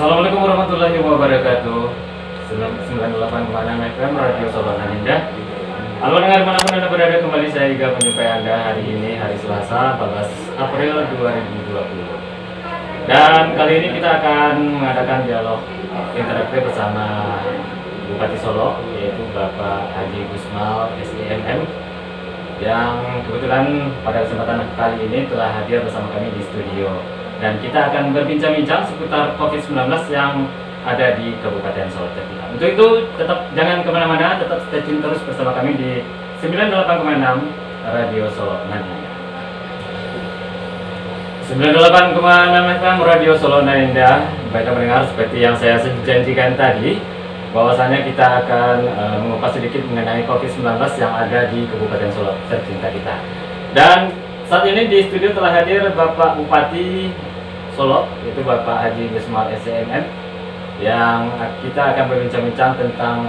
Assalamualaikum warahmatullahi wabarakatuh. 98,6 FM Radio Solo Indah. Halo pendengar dimanapun Anda berada, kembali saya Iga menjumpai Anda hari ini, hari Selasa 14 April 2020. Dan kali ini kita akan mengadakan dialog interaktif bersama Bupati Solo, yaitu Bapak Haji Gusmal SIMM, yang kebetulan pada kesempatan kali ini telah hadir bersama kami di studio. Dan kita akan berbincang-bincang seputar COVID-19 yang ada di Kabupaten Solo kita. Untuk itu tetap jangan kemana-mana, tetap stay tune terus bersama kami di 98,6 Radio Solo Indah. 98,6 FM Radio Solo Indah. Baiklah pendengar, seperti yang saya janjikan tadi, bahwasanya kita akan mengupas sedikit mengenai COVID-19 yang ada di Kabupaten Solo tercinta kita. Dan saat ini di studio telah hadir Bapak Bupati Solo, yaitu Bapak Haji Gusmal SIMM, yang kita akan berbincang-bincang tentang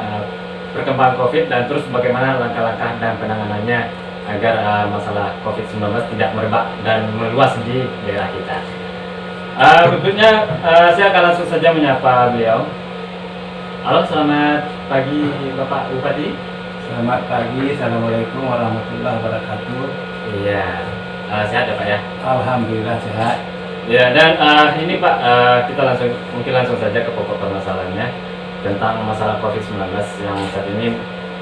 perkembangan COVID dan terus bagaimana langkah-langkah dan penanganannya agar masalah COVID-19 tidak merebak dan meluas di daerah kita. Berikutnya saya akan langsung saja menyapa beliau. Halo, selamat pagi Bapak Bupati. Selamat pagi, Assalamualaikum warahmatullahi wabarakatuh. Iya, sehat ya Pak ya? Alhamdulillah sehat. Ya, dan ini Pak, kita langsung saja ke pokok permasalahannya tentang masalah COVID-19 yang saat ini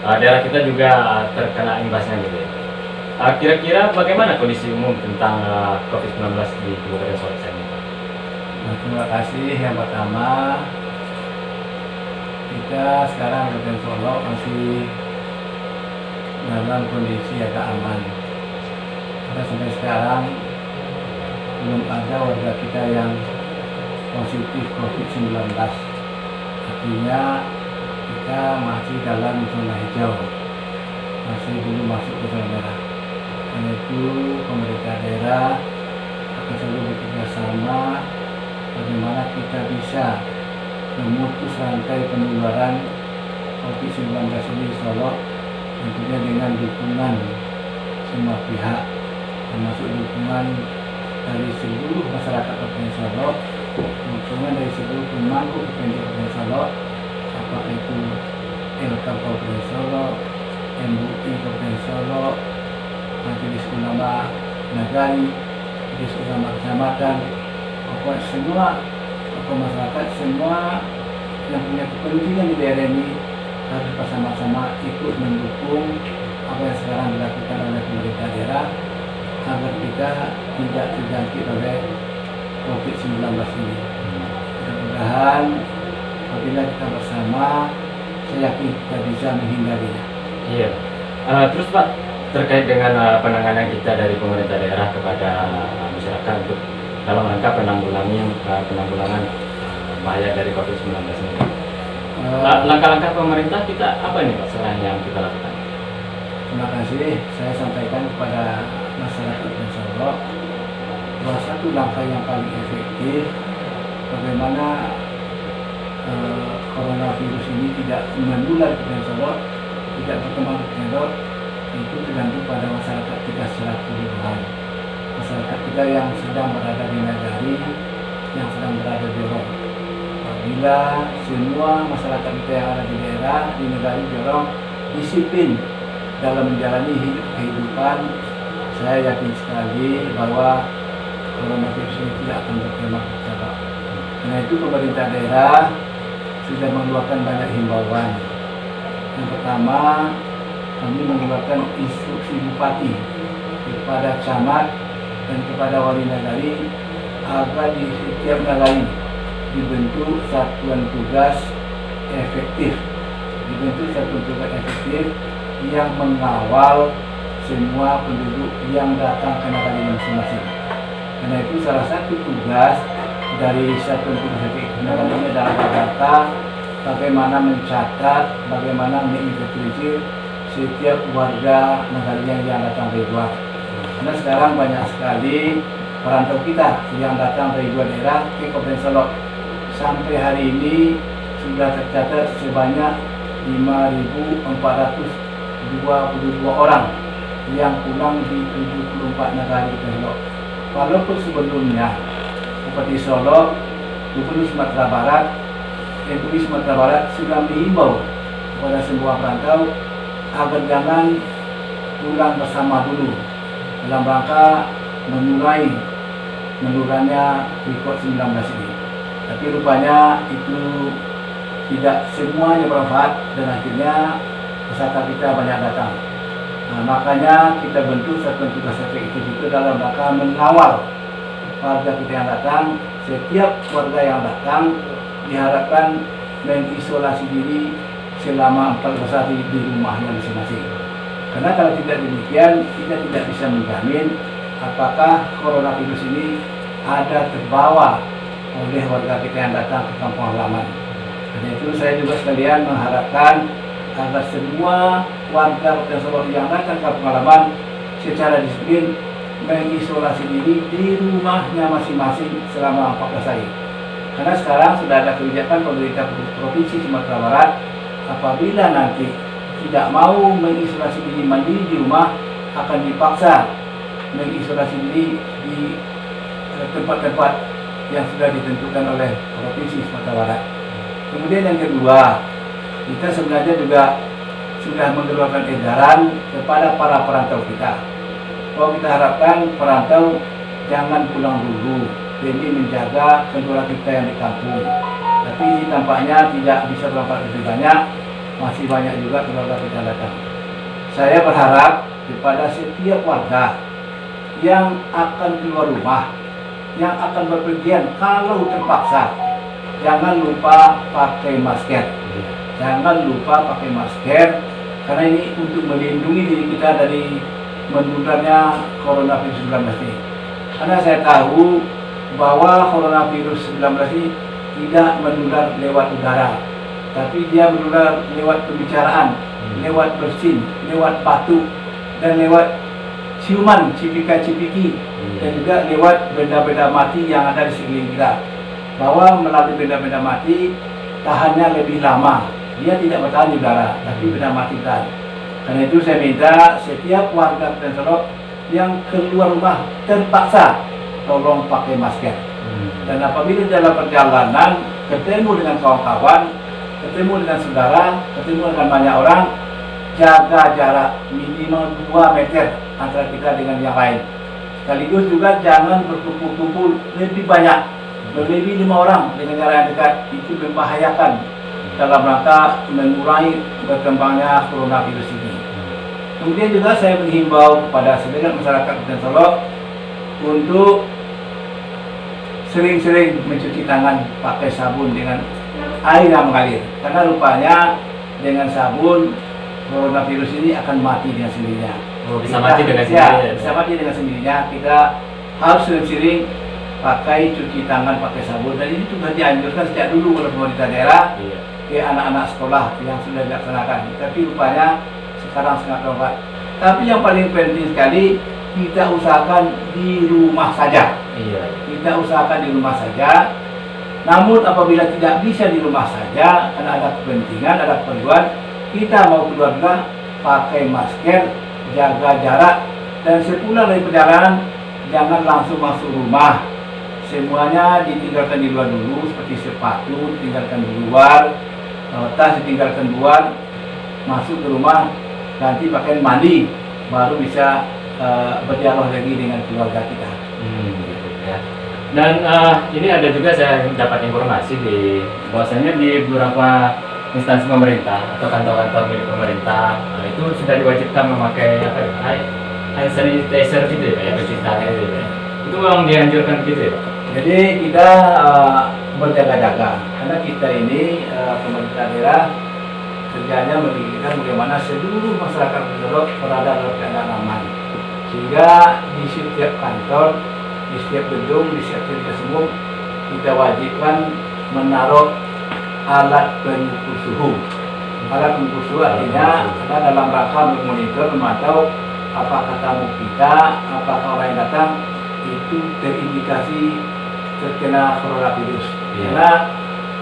daerah kita juga terkena imbasnya gitu ya. Kira-kira bagaimana kondisi umum tentang COVID-19 di Kabupaten Solo ini? Nah, terima kasih. Yang pertama, kita sekarang Kabupaten Solo masih dalam kondisi agak aman. Karena sampai sekarang belum ada warga kita yang positif COVID-19. Artinya kita masih dalam zona hijau, masih belum masuk ke zona merah. Karena itu pemerintah daerah akan selalu bekerja sama bagaimana kita bisa memutus rantai penularan COVID-19 ini di Solo, tentunya dengan dukungan semua pihak, termasuk dukungan dari seluruh masyarakat Kabupaten Solo, dukungan dari seluruh pemangku Kabupaten Solo, apakah itu LK Kabupaten Solo, MUI Kabupaten Solo, Majelis Ulama Nagari, Majelis Ulama Kecamatan, pokoknya semua tokoh masyarakat, semua yang punya kepentingan di daerah ini harus bersama-sama ikut mendukung apa yang sekarang dilakukan oleh pemerintah daerah agar kita tidak terjangkit oleh COVID-19 ini. Mudah-mudahan apabila kita bersama, saya yakin kita bisa menghindarinya. Iya. Terus Pak, terkait dengan penanganan kita dari pemerintah daerah kepada masyarakat untuk dalam rangka penanggulangan bahaya dari COVID-19 ini. Langkah-langkah pemerintah kita apa nih Pak selain yang kita lakukan? Terima kasih. Saya sampaikan kepada masyarakat Kabupaten Solo bahwa satu langkah yang paling efektif bagaimana coronavirus ini tidak menular ke Kabupaten Solo, tidak berkembang ke Solo, itu tergantung pada masyarakat kita secara keseluruhan. Masyarakat kita yang sedang berada di Nagari, yang sedang berada di Jorong. Apabila semua masyarakat kita yang ada di daerah di Nagari, Jorong disiplin dalam menjalani kehidupan, saya yakin sekali bahwa coronavirus ini tidak akan berkembang ke Solo. Karena itu pemerintah daerah sudah mengeluarkan banyak himbauan. Yang pertama, kami mengeluarkan instruksi bupati kepada camat dan kepada wali nagari agar di setiap nagari dibentuk satuan tugas efektif, yang mengawal semua penduduk yang datang ke nagari masing-masing. Karena itu salah satu tugas dari satuan tugas efektif nagari ini adalah data bagaimana mencatat, bagaimana menginventarisir setiap warga nagarinya yang datang dari luar. Karena sekarang banyak sekali perantau kita yang datang dari luar daerah ke Kabupaten Solo. Sampai hari ini sudah tercatat sebanyak 5.422 orang yang pulang di 74 negara di Solo. Walaupun sebelumnya Bupati Solo Gubernur Sumatera Barat, MUI Sumatera Barat sudah menghimbau kepada semua perantau agar jangan pulang bersama dulu dalam rangka mengurangi menurunnya COVID-19 ini. Tapi rupanya itu tidak semuanya bermanfaat dan akhirnya peserta kita banyak datang. Nah, makanya kita bentuk satuan tugas efektif itu dalam rangka mengawal warga kita yang datang. Setiap warga yang datang diharapkan mengisolasi diri selama 14 hari di rumahnya masing-masing. Karena kalau tidak demikian, kita tidak bisa menjamin apakah coronavirus ini ada terbawa oleh warga kita yang datang ke kampung halaman. Karena itu saya juga sekalian mengharapkan agar semua warga Kota Solo yang datang ke kampung halaman secara disiplin mengisolasi diri di rumahnya masing-masing selama 14 hari. Karena sekarang sudah ada kebijakan pemerintah Provinsi Sumatera Barat, apabila nanti tidak mau mengisolasi diri mandiri di rumah, akan dipaksa mengisolasi diri di tempat-tempat yang sudah ditentukan oleh Provinsi Sumatera Barat. Kemudian yang kedua, kita sebenarnya juga sudah mengeluarkan edaran kepada para perantau kita, bahwa kita harapkan perantau jangan pulang dulu demi menjaga keluarga kita yang di kampung. Tapi ini tampaknya tidak bisa bermanfaat lebih banyak, masih banyak juga keluarga kita yang datang. Saya berharap kepada setiap warga yang akan keluar rumah, yang akan berpergian, kalau terpaksa, jangan lupa pakai masker. Jangan lupa pakai masker, karena ini untuk melindungi diri kita dari menurunnya coronavirus 19 ini. Karena saya tahu bahwa coronavirus 19 ini tidak menular lewat udara, tapi dia menular lewat pembicaraan, lewat bersin, lewat batu, dan lewat ciuman, cipika-cipiki, dan juga lewat benda-benda mati yang ada di sekeliling kita. Bahwa melalui benda-benda mati tahannya lebih lama, dia tidak bertahan di udara, tapi benda mati tahan. Karena itu saya minta setiap warga Kota Solo yang keluar rumah terpaksa tolong pakai masker. Dan apabila dalam perjalanan ketemu dengan kawan-kawan, ketemu dengan saudara, ketemu dengan banyak orang, jaga jarak minimal 2 meter antara kita dengan yang lain. Sekaligus juga jangan berkumpul-kumpul lebih banyak, lebih 5 orang dengan jarak yang dekat. Itu membahayakan dalam rangka mengurangi berkembangnya coronavirus ini. Kemudian juga saya menghimbau kepada segenap masyarakat Kota Solo untuk sering-sering mencuci tangan pakai sabun dengan air yang mengalir. Karena rupanya dengan sabun coronavirus ini akan mati dengan sendirinya. Bisa mati dengan sendirinya. Ya, bisa mati dengan sendirinya. Kita harus sering-sering pakai cuci tangan pakai sabun, dan ini sudah dianjurkan sejak dulu oleh pemerintah daerah ke anak-anak sekolah yang sudah dilaksanakan. Tapi rupanya sekarang sangat longgar. Tapi yang paling penting sekali, kita usahakan di rumah saja. Kita usahakan di rumah saja. Namun apabila tidak bisa di rumah saja, karena ada kepentingan, ada keperluan, kita mau keluar juga pakai masker, jaga jarak, dan sepulang dari perjalanan jangan langsung masuk rumah. Semuanya ditinggalkan di luar dulu, seperti sepatu ditinggalkan di luar, tas ditinggalkan di luar, masuk ke rumah, ganti pakaian mandi, baru bisa berdialog lagi dengan keluarga kita. Gitu ya. Dan ini ada juga saya dapat informasi bahwasanya di beberapa instansi pemerintah atau kantor-kantor milik pemerintah itu sudah diwajibkan memakai hand sanitizer gitu ya, cuci tangan gitu ya. Itu memang dianjurkan gitu ya, Pak? Jadi kita berjaga-jaga, karena kita ini pemerintah daerah kerjanya memikirkan bagaimana seluruh masyarakat Solo berada dalam keadaan aman. Sehingga di setiap kantor, di setiap gedung, di setiap fasilitas umum kita wajibkan menaruh alat pengukur suhu. Alat pengukur suhu artinya adalah dalam rangka memonitor, memantau apakah tamu kita, apakah orang yang datang itu terindikasi terkena coronavirus. Karena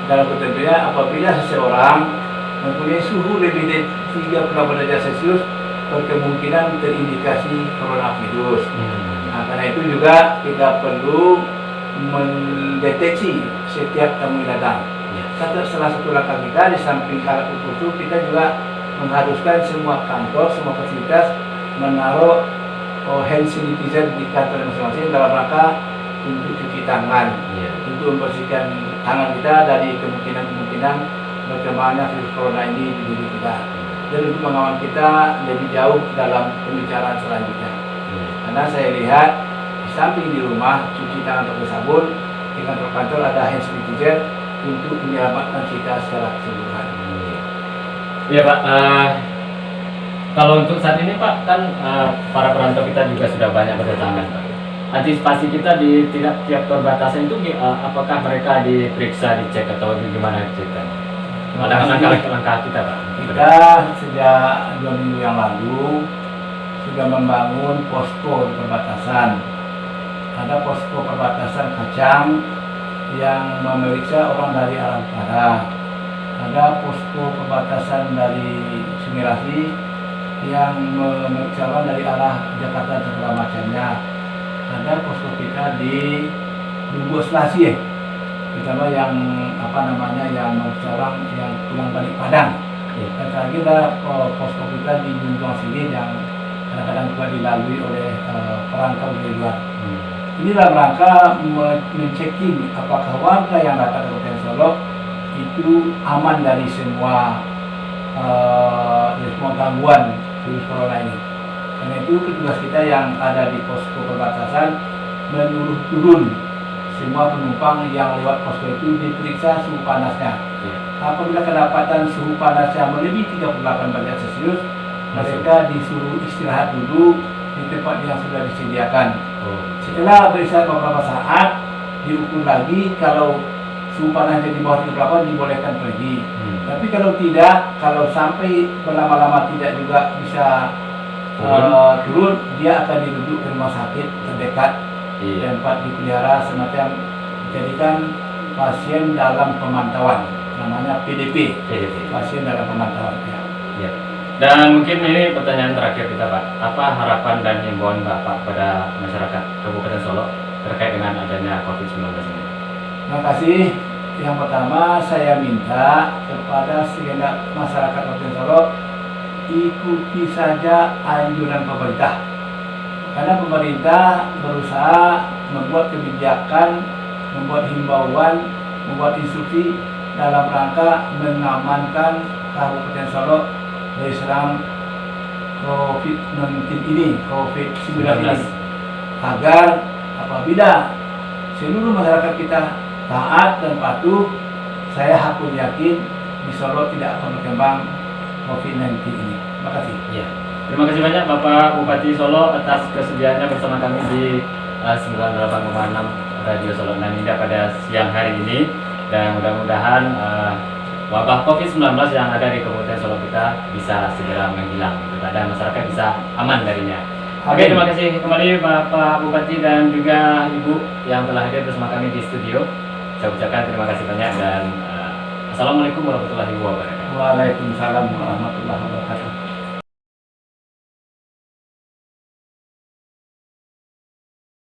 dalam ketentuannya apabila seseorang mempunyai suhu lebih dari 38 derajat Celcius, berkemungkinan terindikasi coronavirus. Nah, karena itu juga kita perlu mendeteksi setiap tamu yang datang. Salah satu langkah kita di samping alat ukur itu, kita juga mengharuskan semua kantor, semua fasilitas menaruh hand sanitizer di kantor masing-masing dalam rangka untuk cuci tangan, untuk membersihkan tangan kita dari kemungkinan berkembangnya virus corona ini di diri kita, dan untuk mengawal kita lebih jauh dalam pembicaraan selanjutnya. Karena saya lihat di samping di rumah cuci tangan pakai sabun, di kantor-kantor ada hand sanitizer untuk menyelamatkan kita secara keseluruhan. Iya Pak, kalau untuk saat ini Pak, kan para perantau kita juga sudah banyak berdatangan Pak. Antisipasi kita di tiap perbatasan itu apakah mereka diperiksa, dicek atau gimana ceritanya? Ada langkah kita Pak? Kita sejak 2 minggu yang lalu sudah membangun posko di perbatasan. Ada posko perbatasan Kacang yang memeriksa orang dari arah utara. Ada posko perbatasan dari Sungai Rasi yang memeriksa orang dari arah Jakarta dan segala macamnya. Ada posko kita di Lugo Selasi, terutama yang yang memeriksa orang yang pulang balik Padang. Dan terakhir ada posko kita di Junjuang sini yang kadang-kadang juga dilalui oleh perantau dari luar. Ini dalam rangka mencekking apakah warga yang datang ke Kabupaten Solo itu aman dari semua gangguan virus corona ini. Karena itu petugas kita yang ada di posko perbatasan menyuruh turun semua penumpang yang lewat posko itu diperiksa suhu panasnya. Apabila kedapatan suhu panasnya melebihi 38 derajat Celcius, mereka disuruh istirahat dulu di tempat yang sudah disediakan. Setelah beristirahat beberapa saat, diukur lagi. Kalau suhu panasnya di bawah 38 dibolehkan pergi. Tapi kalau tidak, kalau sampai berlama-lama tidak juga bisa turun, dia akan dirujuk ke rumah sakit terdekat, tempat dipelihara semacam dijadikan pasien dalam pemantauan, namanya PDP. Pasien dalam pemantauan. Dan mungkin ini pertanyaan terakhir kita Pak, apa harapan dan himbauan Bapak pada masyarakat Kabupaten Solo terkait dengan adanya COVID-19 ini? Terima kasih. Yang pertama, saya minta kepada segenap masyarakat Kabupaten Solo ikuti saja anjuran pemerintah. Karena pemerintah berusaha membuat kebijakan, membuat himbauan, membuat instruksi dalam rangka mengamankan Kabupaten Solo dari serang COVID-19 ini, COVID-19 ini, agar apabila seluruh masyarakat kita taat dan patuh, saya hakul yakin di Solo tidak akan berkembang COVID-19 ini. Terima kasih. Terima kasih banyak Bapak Bupati Solo atas kesediaannya bersama kami di 98,6 Radio Solo Naninda pada siang hari ini, dan mudah-mudahan wabah COVID-19 yang ada di Kabupaten Solo kita bisa segera menghilang, dan masyarakat bisa aman darinya. Oke, terima kasih kembali Bapak Bupati dan juga Ibu yang telah hadir bersama kami di studio. Saya ucapkan terima kasih banyak dan Assalamualaikum warahmatullahi wabarakatuh. Waalaikumsalam warahmatullahi wabarakatuh.